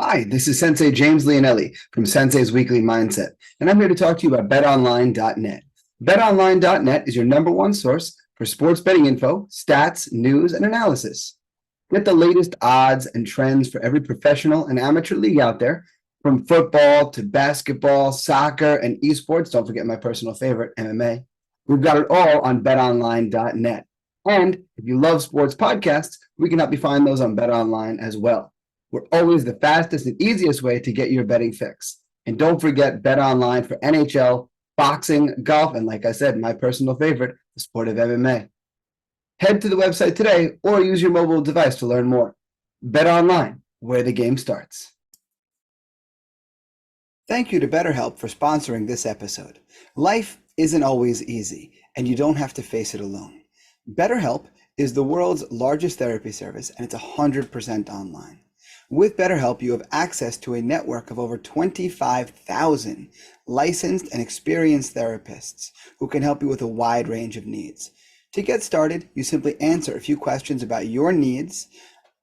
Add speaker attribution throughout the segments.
Speaker 1: Hi, this is Sensei James Leonelli from Sensei's Weekly Mindset, and I'm here to talk to you about betonline.net. Betonline.net is your number one source for sports betting info, stats, news, and analysis. Get the latest odds and trends for every professional and amateur league out there, from football to basketball, soccer, and esports. Don't forget my personal favorite, MMA. We've got it all on betonline.net. And if you love sports podcasts, we can help you find those on BetOnline as well. We're always the fastest and easiest way to get your betting fix. And don't forget BetOnline for NHL, boxing, golf, and like I said, my personal favorite, the sport of MMA. Head to the website today or use your mobile device to learn more. BetOnline, where the game starts. Thank you to BetterHelp for sponsoring this episode. Life isn't always easy, and you don't have to face it alone. BetterHelp is the world's largest therapy service, and it's 100% online. With BetterHelp, you have access to a network of over 25,000 licensed and experienced therapists who can help you with a wide range of needs. To get started, you simply answer a few questions about your needs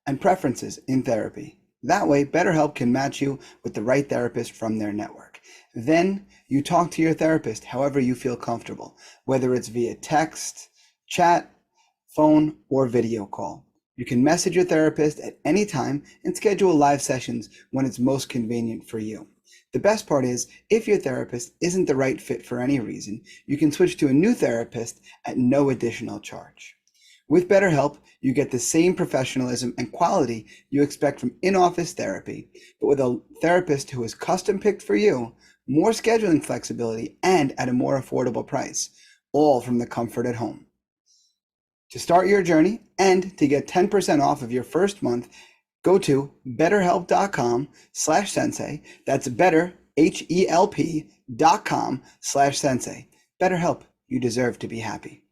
Speaker 1: and preferences in therapy. That way, BetterHelp can match you with the right therapist from their network. Then you talk to your therapist however you feel comfortable, whether it's via text, chat, phone, or video call. You can message your therapist at any time and schedule live sessions when it's most convenient for you. The best part is, if your therapist isn't the right fit for any reason, you can switch to a new therapist at no additional charge. With BetterHelp, you get the same professionalism and quality you expect from in-office therapy, but with a therapist who is custom-picked for you, more scheduling flexibility, and at a more affordable price, all from the comfort at home. To start your journey and to get 10% off of your first month, go to betterhelp.com/sensei. That's betterhelp.com/sensei. BetterHelp, you deserve to be happy.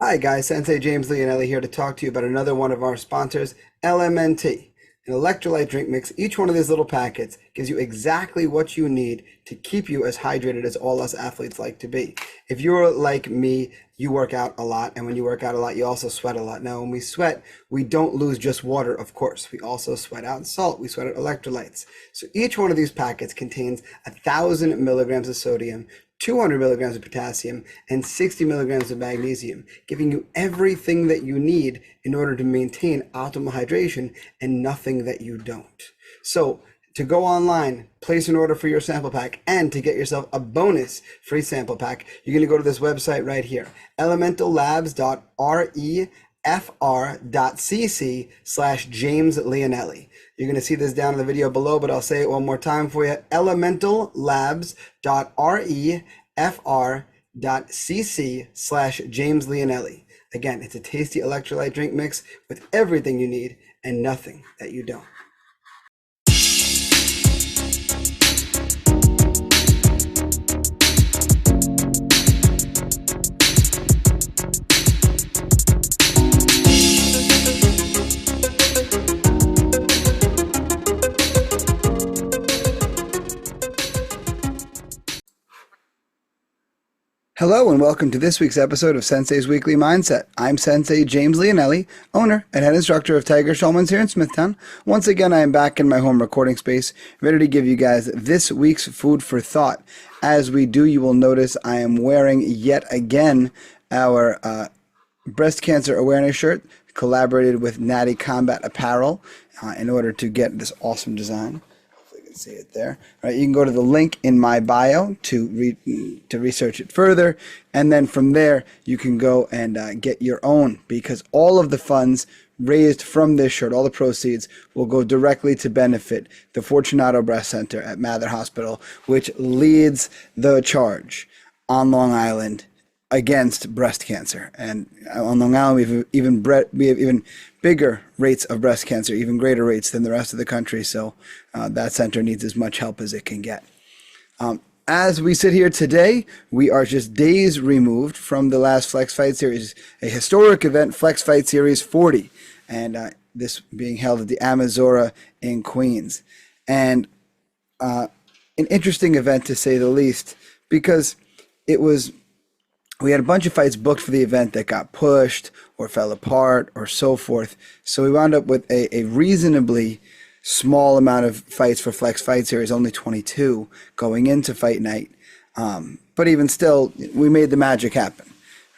Speaker 1: Hi guys, Sensei James Leonelli here to talk to you about another one of our sponsors, LMNT. An electrolyte drink mix. Each one of these little packets gives you exactly what you need to keep you as hydrated as all us athletes like to be. If you're like me, you work out a lot, and when you work out a lot, you also sweat a lot. Now, when we sweat, we don't lose just water, of course. We also sweat out salt. We sweat out electrolytes. So each one of these packets contains 1,000 milligrams of sodium, 200 milligrams of potassium, and 60 milligrams of magnesium, giving you everything that you need in order to maintain optimal hydration and nothing that you don't. So to go online, place an order for your sample pack, and to get yourself a bonus free sample pack, you're going to go to this website right here, elementallabs.refr.cc/James Leonelli. You're going to see this down in the video below, but I'll say it one more time for you. elementallabs.refr.cc/James Leonelli. Again, it's a tasty electrolyte drink mix with everything you need and nothing that you don't. Hello and welcome to this week's episode of Sensei's Weekly Mindset. I'm Sensei James Leonelli, owner and head instructor of Tiger Schulman's here in Smithtown. Once again, I am back in my home recording space, ready to give you guys this week's food for thought. As we do, you will notice I am wearing yet again our breast cancer awareness shirt, collaborated with Natty Combat Apparel in order to get this awesome design. See it there. All right, you can go to the link in my bio to research it further, and then from there you can go and get your own, because all of the funds raised from this shirt, all the proceeds, will go directly to benefit the Fortunato Breast Center at Mather Hospital, which leads the charge on Long Island against breast cancer. And on Long Island, we have even bigger rates of breast cancer, even greater rates than the rest of the country. So that center needs as much help as it can get. As we sit here today, we are just days removed from the last Flex Fight Series, a historic event, Flex Fight Series 40, and this being held at the Amazura in Queens. And an interesting event, to say the least, because it was we had a bunch of fights booked for the event that got pushed or fell apart or so forth. So we wound up with a reasonably small amount of fights for Flex Fight Series, only 22 going into fight night. But even still, we made the magic happen.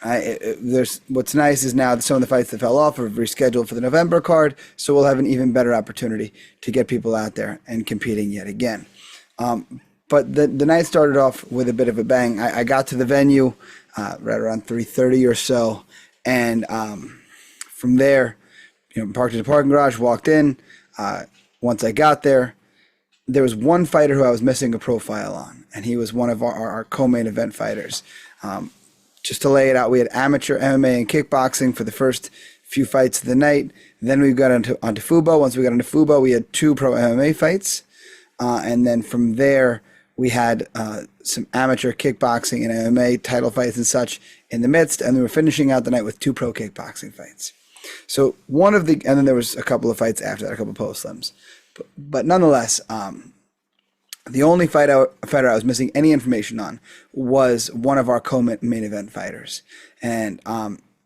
Speaker 1: There's what's nice is now that some of the fights that fell off are rescheduled for the November card, so we'll have an even better opportunity to get people out there and competing yet again. But the night started off with a bit of a bang. I got to the venue right around 3:30 or so, and from there, parked in the parking garage, walked in. Once I got there, there was one fighter who I was missing a profile on, and he was one of our co-main event fighters. Just to lay it out, we had amateur MMA and kickboxing for the first few fights of the night. Then we got onto Fubo. Once we got onto Fubo, we had 2 pro MMA fights. And then from there, we had some amateur kickboxing and MMA title fights and such in the midst. And we were finishing out the night with 2 pro kickboxing fights. So and then there was a couple of fights after that, a couple of post-lims. But nonetheless, the only fighter I was missing any information on was one of our co-main event fighters. And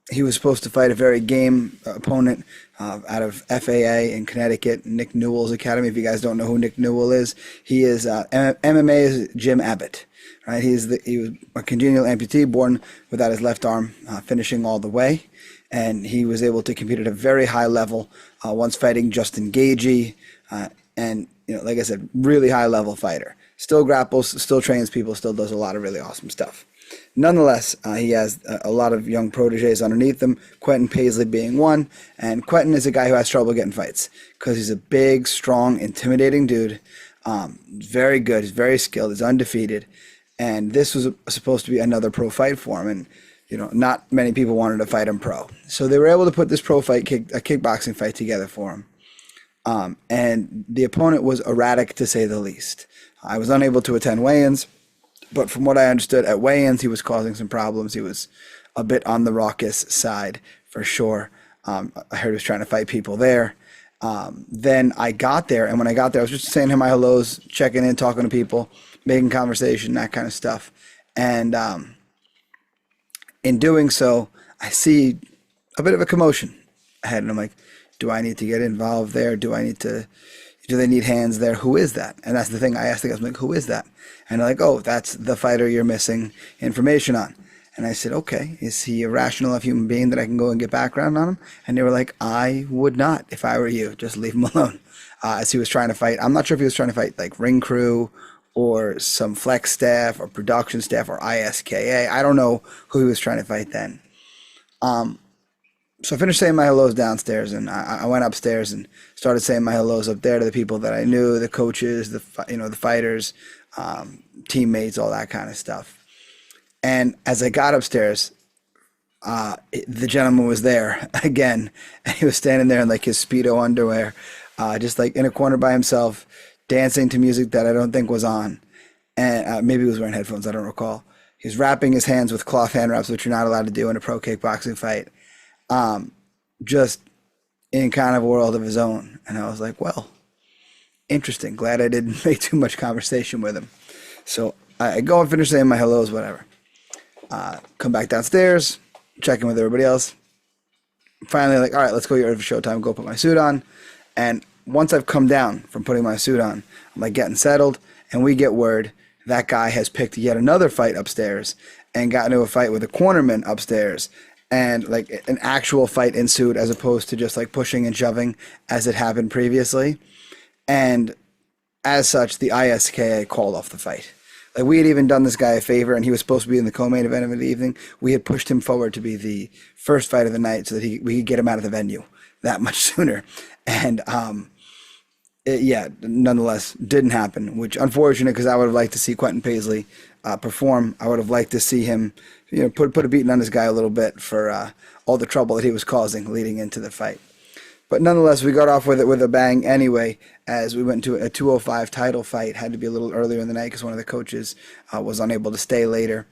Speaker 1: he was supposed to fight a very game opponent out of FAA in Connecticut, Nick Newell's academy. If you guys don't know who Nick Newell is, he is MMA's Jim Abbott. Right? He was a congenital amputee, born without his left arm, finishing all the way. And he was able to compete at a very high level, once fighting Justin Gagey, and like I said, really high level fighter. Still grapples, still trains people, still does a lot of really awesome stuff. Nonetheless, he has a lot of young proteges underneath him, Quentin Paisley being one. And Quentin is a guy who has trouble getting fights because he's a big, strong, intimidating dude. Very good, he's very skilled, he's undefeated. And this was supposed to be another pro fight for him. And not many people wanted to fight him pro. So they were able to put this pro fight, a kickboxing fight together for him. And the opponent was erratic, to say the least. I was unable to attend weigh-ins, but from what I understood at weigh-ins, he was causing some problems. He was a bit on the raucous side, for sure. I heard he was trying to fight people there. Then I got there, and when I got there, I was just saying him my hellos, checking in, talking to people, making conversation, that kind of stuff. And in doing so, I see a bit of a commotion ahead, and I'm like, do I need to get involved there? Do they need hands there? Who is that? And that's the thing. I asked the guys, I'm like, who is that? And they're like, oh, that's the fighter you're missing information on. And I said, okay, is he a rational enough human being that I can go and get background on him? And they were like, I would not if I were you. Just leave him alone. As he was trying to fight, I'm not sure if he was trying to fight like ring crew or some flex staff or production staff or ISKA. I don't know who he was trying to fight then. So I finished saying my hellos downstairs, and I went upstairs and started saying my hellos up there to the people that I knew, the coaches, the fighters, teammates, all that kind of stuff. And as I got upstairs, the gentleman was there again, and he was standing there in like his Speedo underwear, just like in a corner by himself, dancing to music that I don't think was on. And maybe he was wearing headphones, I don't recall. He was wrapping his hands with cloth hand wraps, which you're not allowed to do in a pro kickboxing fight. Just in kind of a world of his own. And I was like, well, interesting. Glad I didn't make too much conversation with him. So I go and finish saying my hellos, whatever. Come back downstairs, check in with everybody else. Finally, like, all right, let's go get ready for showtime, go put my suit on. And once I've come down from putting my suit on, I'm like getting settled, and we get word that guy has picked yet another fight upstairs and got into a fight with a cornerman upstairs. And like an actual fight ensued as opposed to just like pushing and shoving as it happened previously. And as such, the ISKA called off the fight. Like we had even done this guy a favor, and he was supposed to be in the co-main event of the evening. We had pushed him forward to be the first fight of the night so that we could get him out of the venue that much sooner. And nonetheless, didn't happen, which unfortunate because I would have liked to see Quentin Paisley perform. I would have liked to see him put a beating on this guy a little bit for all the trouble that he was causing leading into the fight. But nonetheless, we got off with it with a bang anyway, as we went to a 205 title fight. Had to be a little earlier in the night because one of the coaches was unable to stay later.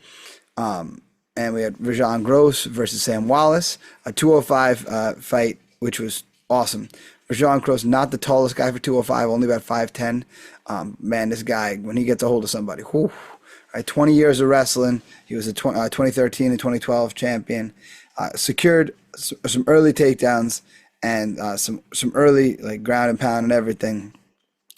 Speaker 1: And we had Rajan Gross versus Sam Wallace, a 205 fight, which was awesome. Rajan Gross, not the tallest guy for 205, only about 5'10". Man, this guy, when he gets a hold of somebody, whew, right? 20 years of wrestling. He was a 2013 and 2012 champion. Secured some early takedowns and some early like ground and pound and everything,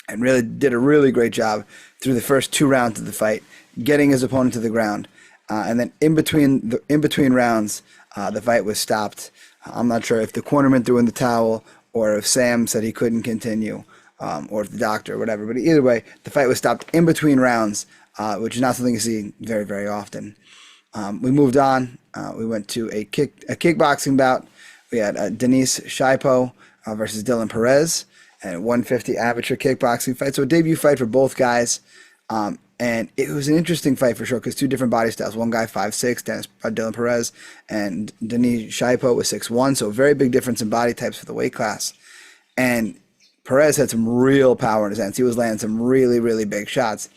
Speaker 1: and really did a really great job through the first 2 rounds of the fight, getting his opponent to the ground. And then in between rounds, the fight was stopped. I'm not sure if the cornerman threw in the towel or if Sam said he couldn't continue, or if the doctor or whatever. But either way, the fight was stopped in between rounds, which is not something you see very, very often. We moved on. We went to a kickboxing bout. We had Denise Shaipo versus Dylan Perez, and 150 amateur kickboxing fight. So a debut fight for both guys. And it was an interesting fight for sure because 2 different body styles. One guy 5'6", Dylan Perez, and Denise Shaipo was 6'1", so a very big difference in body types for the weight class. And Perez had some real power in his hands. He was landing some really, really big shots.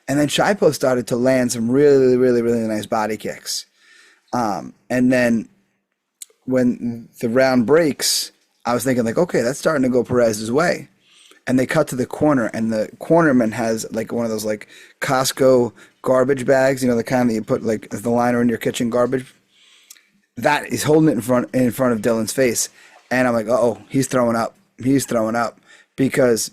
Speaker 1: And then Shaipo started to land some really, really, really nice body kicks. And then when the round breaks, I was thinking like, okay, that's starting to go Perez's way. And they cut to the corner, and the cornerman has like one of those like Costco garbage bags, you know, the kind that you put like as the liner in your kitchen garbage. That he's holding it in front of Dylan's face, and I'm like, oh, he's throwing up. He's throwing up because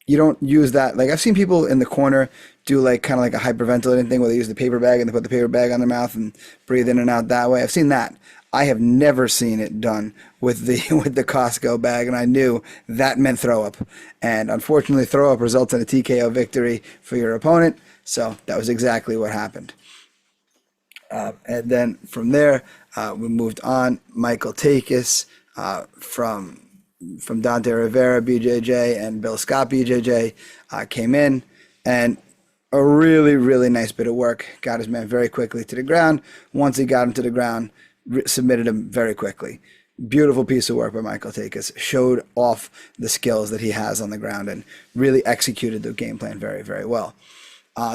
Speaker 1: you don't use that. Like I've seen people in the corner do like kind of like a hyperventilating thing where they use the paper bag and they put the paper bag on their mouth and breathe in and out that way. I've seen that. I have never seen it done with the Costco bag, and I knew that meant throw up. And unfortunately, throw up results in a TKO victory for your opponent. So that was exactly what happened. And then from there, we moved on. Michael Takis from Dante Rivera, BJJ, and Bill Scott, BJJ, came in, and a really, really nice bit of work. Got his man very quickly to the ground. Once he got him to the ground, submitted him very quickly. Beautiful piece of work by Michael Takis. Showed off the skills that he has on the ground and really executed the game plan very, very well.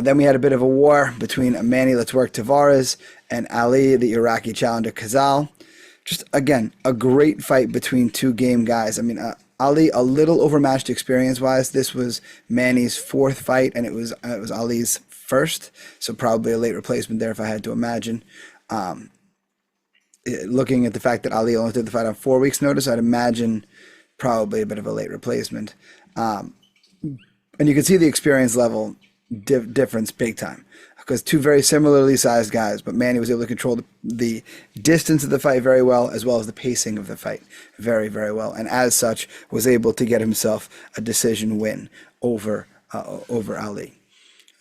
Speaker 1: Then we had a bit of a war between Manny Let's Work Tavares and Ali, the Iraqi challenger Khazal. Just, again, a great fight between 2 game guys. I mean, Ali a little overmatched experience-wise. This was Manny's 4th fight, and it was Ali's 1st, so probably a late replacement there if I had to imagine. Looking at the fact that Ali only did the fight on 4 weeks' notice, I'd imagine probably a bit of a late replacement. And you can see the experience level difference big time because 2 very similarly sized guys, but Manny was able to control the distance of the fight very well, as well as the pacing of the fight very, very well, and as such was able to get himself a decision win over Ali.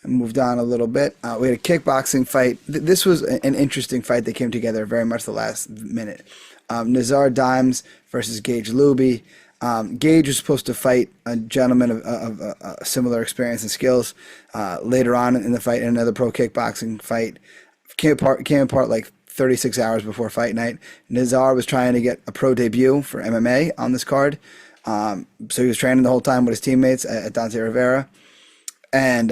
Speaker 1: Moved on a little bit. We had a kickboxing fight. This was an interesting fight that came together very much the last minute. Nazar Dimes versus Gage Luby. Gage was supposed to fight a gentleman of similar experience and skills later on in the fight in another pro kickboxing fight. Came apart like 36 hours before fight night. Nazar was trying to get a pro debut for MMA on this card. So he was training the whole time with his teammates at Dante Rivera. And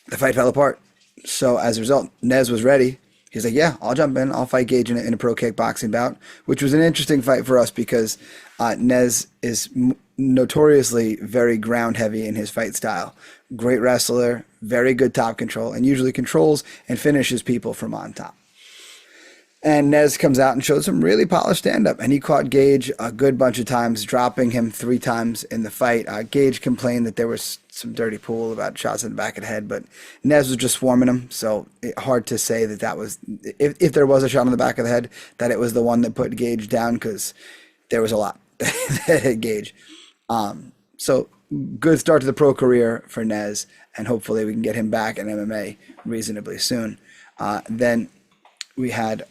Speaker 1: the fight fell apart. So as a result, Nez was ready. He's like, yeah, I'll jump in. I'll fight Gage in a pro kickboxing bout, which was an interesting fight for us because Nez is notoriously very ground heavy in his fight style. Great wrestler, very good top control, and usually controls and finishes people from on top. And Nez comes out and showed some really polished stand-up, and he caught Gage a good bunch of times, dropping him 3 times in the fight. Gage complained that there was some dirty pool about shots in the back of the head, but Nez was just swarming him, so hard to say that was, if there was a shot in the back of the head, that it was the one that put Gage down, because there was a lot that hit Gage. So good start to the pro career for Nez, and hopefully we can get him back in MMA reasonably soon. Then we had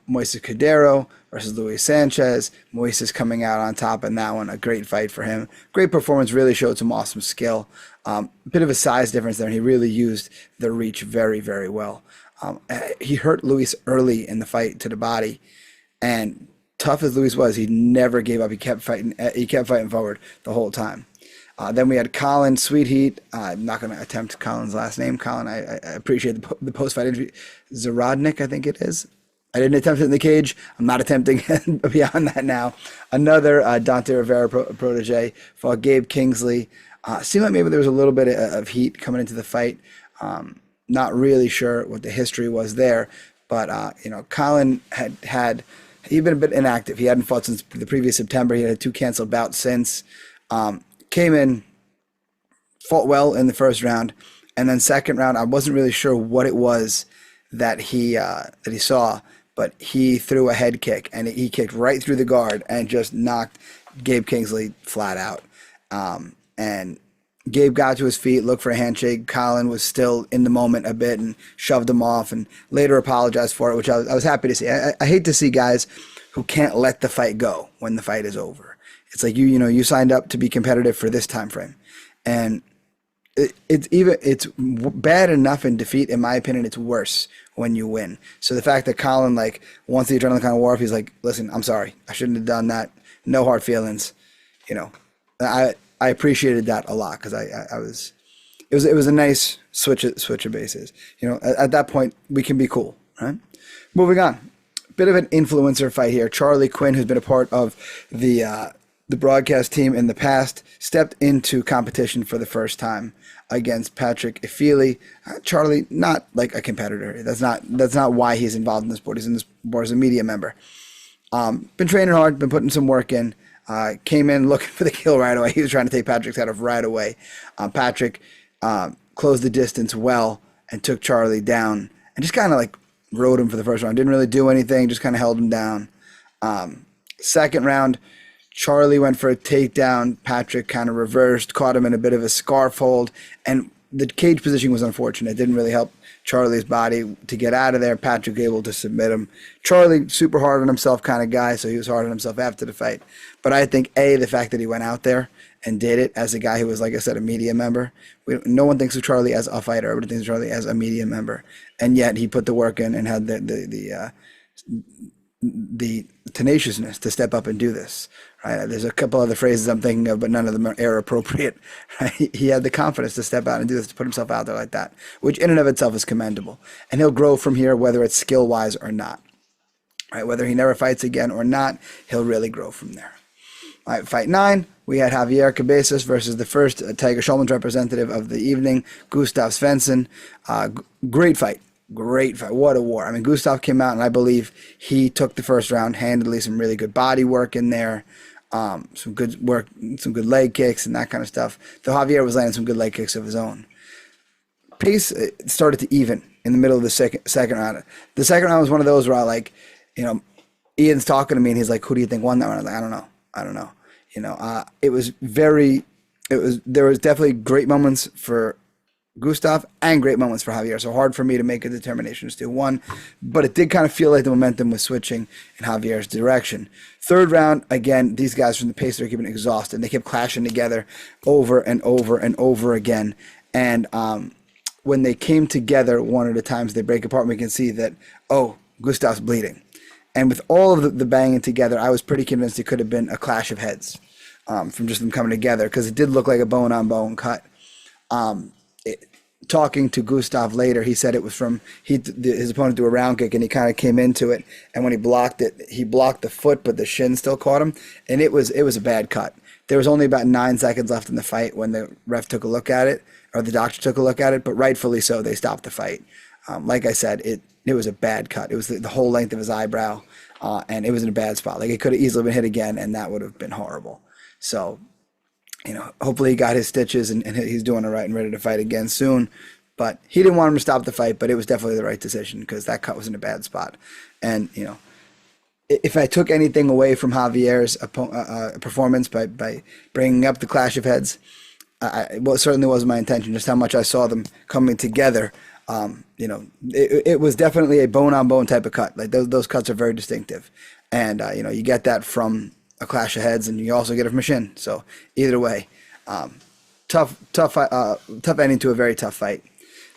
Speaker 1: Moises Cordero versus Luis Sanchez. Moises coming out on top in that one. A great fight for him. Great performance. Really showed some awesome skill. A bit of a size difference there, and he really used the reach very, very well. He hurt Luis early in the fight to the body, and tough as Luis was, he never gave up. He kept fighting. He kept fighting forward the whole time. Then we had Colin Sweet Heat. I'm not going to attempt Colin's last name. Colin, I appreciate the post-fight interview. Zarodnik, I think it is. I didn't attempt it in the cage. I'm not attempting beyond that now. Another Dante Rivera protege fought Gabe Kingsley. Seemed like maybe there was a little bit of heat coming into the fight. Not really sure what the history was there, but Colin he'd been a bit inactive. He hadn't fought since the previous September. He had 2 canceled bouts since. Came in, fought well in the first round, and then second round, I wasn't really sure what it was that he saw, but he threw a head kick and he kicked right through the guard and just knocked Gabe Kingsley flat out. And Gabe got to his feet, looked for a handshake. Colin was still in the moment a bit and shoved him off, and later apologized for it, which I was happy to see. I hate to see guys who can't let the fight go when the fight is over. It's like you signed up to be competitive for this time frame, and it's bad enough in defeat. In my opinion, it's worse when you win. So the fact that Colin, like, once the adrenaline kind of wore off, he's like, "Listen, I'm sorry. I shouldn't have done that. No hard feelings." I appreciated that a lot, because it was a nice switch of bases. At that point we can be cool, right? Moving on, bit of an influencer fight here. Charlie Quinn, who's been a part of the broadcast team in the past, stepped into competition for the first time against Patrick Ifili. Charlie, not like a competitor. That's not why he's involved in the sport. He's in this sport as a media member. Been training hard, been putting some work in. Came in looking for the kill right away. He was trying to take Patrick's head off right away. Patrick closed the distance well and took Charlie down and just kind of like rode him for the first round. Didn't really do anything, just kind of held him down. Second round, Charlie went for a takedown. Patrick kind of reversed, caught him in a bit of a scarf hold, and the cage position was unfortunate. It didn't really help Charlie's body to get out of there. Patrick able to submit him. Charlie, super hard on himself kind of guy, so he was hard on himself after the fight. But I think, the fact that he went out there and did it as a guy who was, like I said, a media member. No one thinks of Charlie as a fighter. Everybody thinks of Charlie as a media member. And yet he put the work in and had the tenaciousness to step up and do this. Right? There's a couple other phrases I'm thinking of, but none of them are era appropriate. Right? He had the confidence to step out and do this, to put himself out there like that, which in and of itself is commendable. And he'll grow from here, whether it's skill wise or not. Right? Whether he never fights again or not, he'll really grow from there. All right, fight 9, we had Javier Cabezas versus the first Tiger Schulman's representative of the evening, Gustav Svensson. Great fight. What a war. I mean, Gustav came out, and I believe he took the first round handily. Some really good body work in there. Some good work, some good leg kicks and that kind of stuff. Though Javier was landing some good leg kicks of his own. Pace started to even in the middle of the second round. The second round was one of those where Ian's talking to me, and he's like, "Who do you think won that one?" I was like, I don't know. There was definitely great moments for Gustav and great moments for Javier. So hard for me to make a determination as to who won, but it did kind of feel like the momentum was switching in Javier's direction. Third round, again, these guys from the pace are keeping exhausted. They kept clashing together over and over and over again. And when they came together one at a time, as they break apart, we can see that, Gustav's bleeding. And with all of the banging together, I was pretty convinced it could have been a clash of heads from just them coming together, because it did look like a bone-on-bone cut. Talking to Gustav later, he said it was from his opponent threw a round kick, and he kind of came into it, and when he blocked it, he blocked the foot, but the shin still caught him, and it was a bad cut. There was only about 9 seconds left in the fight when the ref took a look at it, or the doctor took a look at it, but rightfully so, they stopped the fight. Like I said, it was a bad cut. It was the whole length of his eyebrow, and it was in a bad spot. Like, it could have easily been hit again, and that would have been horrible. So, hopefully he got his stitches and he's doing all right and ready to fight again soon. But he didn't want him to stop the fight, but it was definitely the right decision, because that cut was in a bad spot. And, if I took anything away from Javier's performance by bringing up the clash of heads, it certainly wasn't my intention, just how much I saw them coming together. It was definitely a bone-on-bone type of cut. Like, those cuts are very distinctive. And, you get that from a clash of heads, and you also get it from a shin. So either way, tough ending to a very tough fight.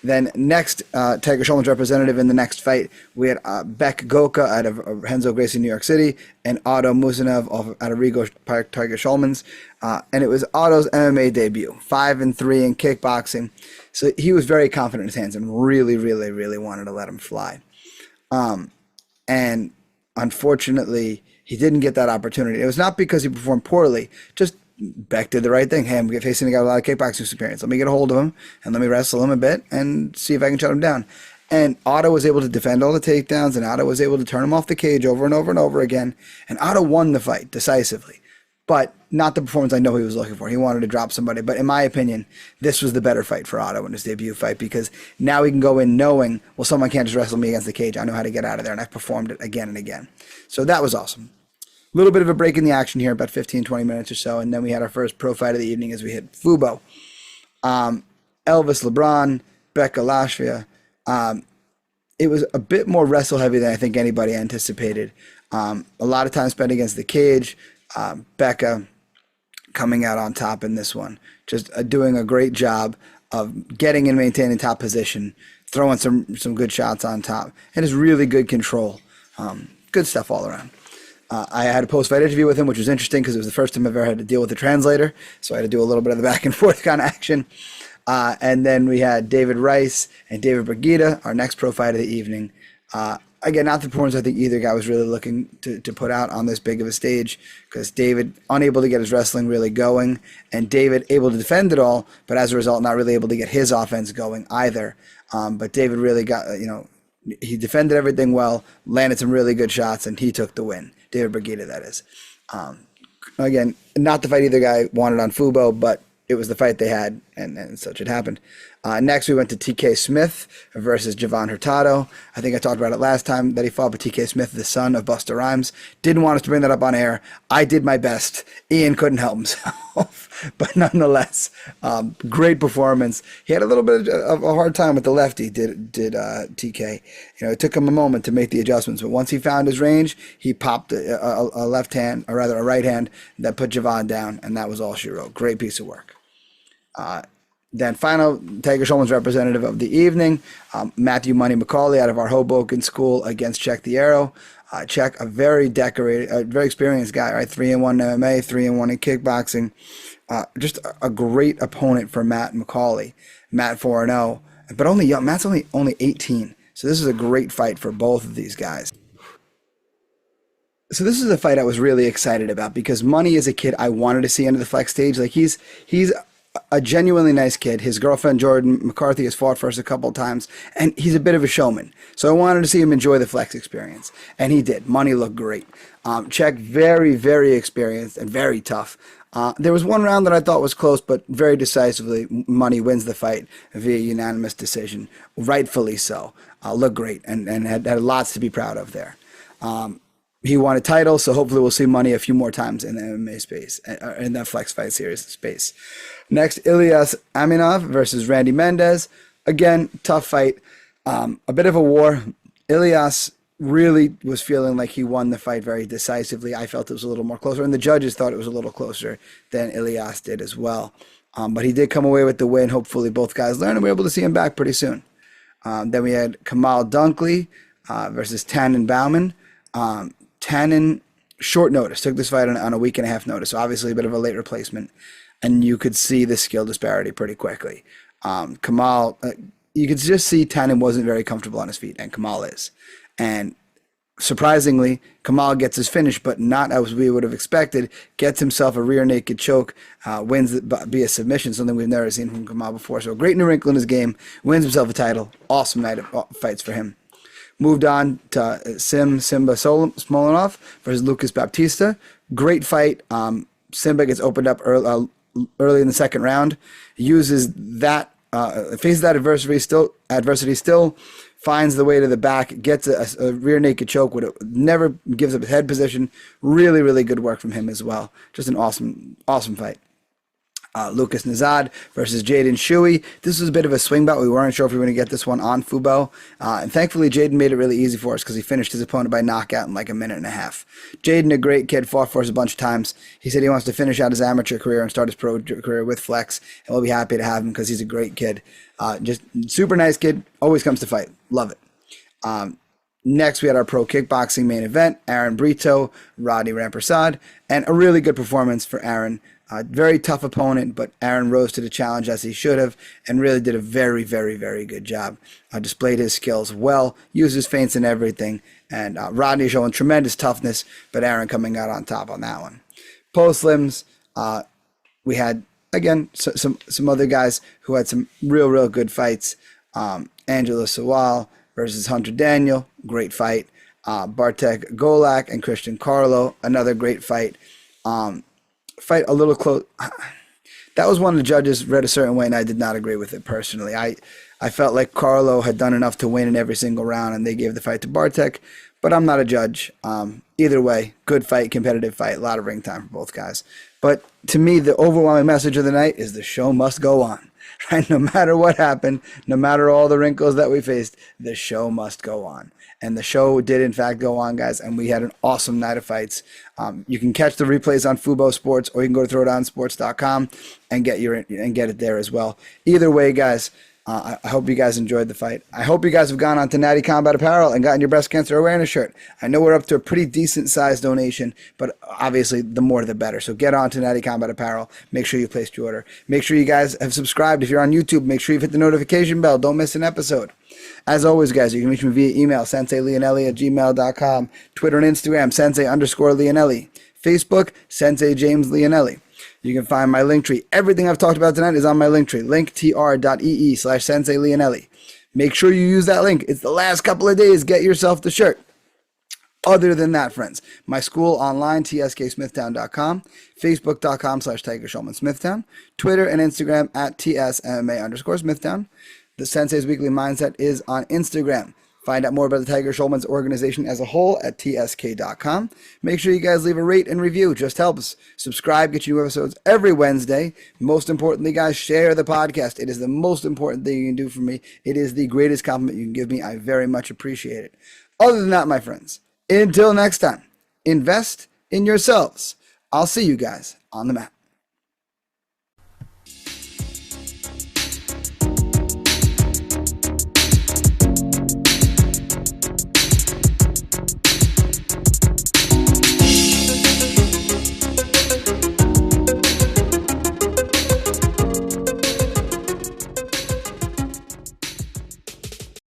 Speaker 1: Then next, Tiger Schulman's representative in the next fight, we had Beck Goka out of Renzo Gracie, New York City, and Otto Musinov out of Rigo Park, Tiger Schulman's. And it was Otto's MMA debut, 5-3 in kickboxing. So he was very confident in his hands and really, really, really wanted to let him fly. And unfortunately, he didn't get that opportunity. It was not because he performed poorly, just Beck did the right thing. Hey, I'm facing a guy with a lot of kickboxing experience. Let me get a hold of him and let me wrestle him a bit and see if I can shut him down. And Otto was able to defend all the takedowns, and Otto was able to turn him off the cage over and over and over again. And Otto won the fight decisively, but not the performance I know he was looking for. He wanted to drop somebody. But in my opinion, this was the better fight for Otto in his debut fight, because now he can go in knowing, well, someone can't just wrestle me against the cage. I know how to get out of there, and I've performed it again and again. So that was awesome. A little bit of a break in the action here, about 15, 20 minutes or so, and then we had our first pro fight of the evening as we hit Fubo. Elvis LeBron, Becca Lashvia. It was a bit more wrestle heavy than I think anybody anticipated. A lot of time spent against the cage. Becca coming out on top in this one, just doing a great job of getting and maintaining top position, throwing some good shots on top, and just really good control. Good stuff all around. I had a post-fight interview with him, which was interesting because it was the first time I've ever had to deal with a translator, so I had to do a little bit of the back and forth kind of action. And then we had David Rice and David Brigida, our next pro fight of the evening. Again, not the performance I think either guy was really looking to put out on this big of a stage, because David unable to get his wrestling really going, and David able to defend it all, but as a result not really able to get his offense going either. But David really got, he defended everything well, landed some really good shots, and he took the win. David Brigida, that is. Again, not the fight either guy wanted on Fubo, but it was the fight they had, and such it happened. Next, we went to TK Smith versus Javon Hurtado. I think I talked about it last time that he fought, but TK Smith, the son of Busta Rhymes, didn't want us to bring that up on air. I did my best. Ian couldn't help himself, but nonetheless, great performance. He had a little bit of a hard time with the lefty, did TK. It took him a moment to make the adjustments, but once he found his range, he popped a left hand, or rather a right hand, that put Javon down, and that was all she wrote. Great piece of work. Then final Tiger Schulman's representative of the evening, Matthew Money McCauley out of our Hoboken school against Czech the Arrow. Czech, a very decorated, very experienced guy, right? 3-1 in MMA, 3-1 in kickboxing. Just a great opponent for Matt McCauley. Matt 4-0, but only young. Matt's only 18. So this is a great fight for both of these guys. So this is a fight I was really excited about, because Money is a kid I wanted to see under the flex stage. Like he's a genuinely nice kid. His girlfriend, Jordan McCarthy, has fought for us a couple of times, and he's a bit of a showman. So I wanted to see him enjoy the flex experience, and he did. Money looked great. Czech, very, very experienced and very tough. There was one round that I thought was close, but very decisively, Money wins the fight via unanimous decision, rightfully so. Looked great and had lots to be proud of there. He won a title, so hopefully we'll see Money a few more times in the MMA space, in the Flex Fight Series space. Next, Ilyas Aminov versus Randy Mendez. Again, tough fight. A bit of a war. Ilyas really was feeling like he won the fight very decisively. I felt it was a little more closer, and the judges thought it was a little closer than Ilyas did as well. But he did come away with the win. Hopefully both guys learn, and we're able to see him back pretty soon. Then we had Kamal Dunkley versus Tannen Bauman. Tannen, short notice, took this fight on a week and a half notice, so obviously a bit of a late replacement, and you could see the skill disparity pretty quickly. Kamal, you could just see Tannen wasn't very comfortable on his feet, and Kamal is. And surprisingly, Kamal gets his finish, but not as we would have expected, gets himself a rear naked choke, wins via submission, something we've never seen from Kamal before. So a great new wrinkle in his game, wins himself a title. Awesome night of fights for him. Moved on to Simba Smolenov versus Lucas Baptista. Great fight. Simba gets opened up early in the second round. Uses that, faces that adversity still, finds the way to the back, gets a rear naked choke, never gives up his head position. Really, really good work from him as well. Just an awesome fight. Lucas Nazad versus Jaden Shuey. This was a bit of a swing bout. We weren't sure if we were going to get this one on Fubo. And thankfully, Jaden made it really easy for us because he finished his opponent by knockout in like a minute and a half. Jaden, a great kid, fought for us a bunch of times. He said he wants to finish out his amateur career and start his pro career with Flex. And we'll be happy to have him because he's a great kid. Just super nice kid. Always comes to fight. Love it. Next, we had our pro kickboxing main event, Aaron Brito, Rodney Rampersad, and a really good performance for Aaron. Very tough opponent, but Aaron rose to the challenge as he should have and really did a very, very, very good job. Displayed his skills well, used his feints and everything, and Rodney showing tremendous toughness, but Aaron coming out on top on that one. Post limbs, We had, again, some other guys who had some real good fights. Angelo Sawal versus Hunter Daniel, great fight. Bartek Golak and Christian Carlo, another great fight. Fight a little close. That was one of the judges read a certain way, and I did not agree with it personally. I felt like Carlo had done enough to win in every single round, and they gave the fight to Bartek. But I'm not a judge. Either way, good fight, competitive fight, a lot of ring time for both guys. But to me, the overwhelming message of the night is the show must go on. Right? No matter what happened, no matter all the wrinkles that we faced, the show must go on. And the show did, in fact, go on, guys, and we had an awesome night of fights. You can catch the replays on Fubo Sports, or you can go to throwdownsports.com and get it there as well. Either way, guys, I hope you guys enjoyed the fight. I hope you guys have gone on to Natty Combat Apparel and gotten your breast cancer awareness shirt. I know we're up to a pretty decent size donation, but obviously the more the better. So get on to Natty Combat Apparel. Make sure you placed your order. Make sure you guys have subscribed. If you're on YouTube, make sure you've hit the notification bell. Don't miss an episode. As always, guys, you can reach me via email, senseileonelli@gmail.com, Twitter and Instagram, sensei_Leonelli, Facebook, Sensei James Leonelli. You can find my link tree. Everything I've talked about tonight is on my link tree, linktr.ee/Sensei Leonelli. Make sure you use that link. It's the last couple of days. Get yourself the shirt. Other than that, friends, my school online, tsmasmithtown.com, facebook.com/TigerSchulmanSmithtown, Twitter and Instagram @TSMMA_Smithtown. The Sensei's Weekly Mindset is on Instagram. Find out more about the Tiger Schulman's organization as a whole at tsk.com. Make sure you guys leave a rate and review. Just helps. Subscribe, get you new episodes every Wednesday. Most importantly, guys, share the podcast. It is the most important thing you can do for me. It is the greatest compliment you can give me. I very much appreciate it. Other than that, my friends, until next time, invest in yourselves. I'll see you guys on the mat.